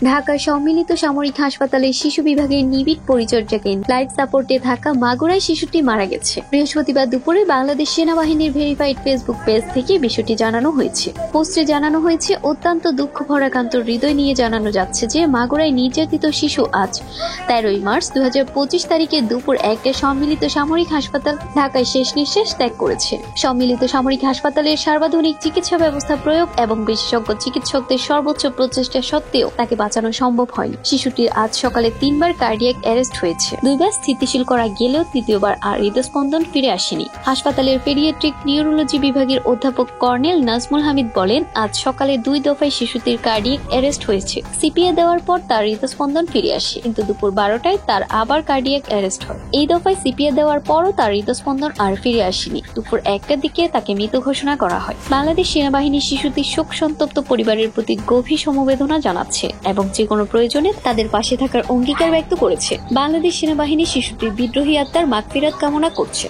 ঢাকার সম্মিলিত সামরিক হাসপাতালের শিশু বিভাগের নিবিড় পরিচর্যাকেন্দ্র লাইফ সাপোর্টে থাকা মাগুরায় শিশুটি মারা গেছে। বৃহস্পতিবার দুপুরে বাংলাদেশ সেনাবাহিনীর ভেরিফাইড ফেসবুক পেজ থেকে বিষয়টি জানানো হয়েছে। পোস্টে জানানো হয়েছে, অত্যন্ত দুঃখ ভরাক্রান্ত হৃদয় নিয়ে জানানো যাচ্ছে যে মাগুরায় নির্যাতিত শিশু আজ 13 মার্চ 2025 তারিখে দুপুর 1টায় সম্মিলিত সামরিক হাসপাতাল ঢাকায় শেষ নিঃশ্বাস ত্যাগ করেছে। সম্মিলিত সামরিক হাসপাতালের সর্বাধুনিক চিকিৎসা ব্যবস্থা প্রয়োগ এবং বিশেষজ্ঞ চিকিৎসকদের সর্বোচ্চ প্রচেষ্টা সত্ত্বেও তাকে বাঁচানো সম্ভব হয়নি। শিশুটির আজ সকালে 3বার কার্ডিয়াক অ্যারেস্ট হয়েছে। 2বার স্থিতিশীল করা গেলেও তৃতীয়বার আর হৃদস্পন্দন ফিরে আসেনি। হাসপাতালের পেডিয়াট্রিক নিউরোলজি বিভাগের অধ্যাপক কর্নেল নাজমুল হামিদ বলেন, আজ সকালে 2 দফায় শিশুটির কার্ডিয়াক অ্যারেস্ট হয়েছে। সিপিএ দেওয়ার পর তার হৃদস্পন্দন ফিরে আসে, কিন্তু দুপুর 12টায় তার আবার কার্ডিয়াক অ্যারেস্ট হয়। এই দফায় সিপিএ দেওয়ার পরও তার হৃদস্পন্দন আর ফিরে আসেনি। দুপুর 1টার দিকে তাকে মৃত ঘোষণা করা হয়। বাংলাদেশ সেনাবাহিনী শিশুটির শোক সন্তপ্ত পরিবারের প্রতি গভীর সমবেদনা জানাচ্ছে এবং যে কোনো প্রয়োজনে তাদের পাশে থাকার অঙ্গীকার ব্যক্ত করেছে। বাংলাদেশ সেনাবাহিনী শিশুটির বিদ্রোহী আত্মার মাগফিরাত কামনা করছে।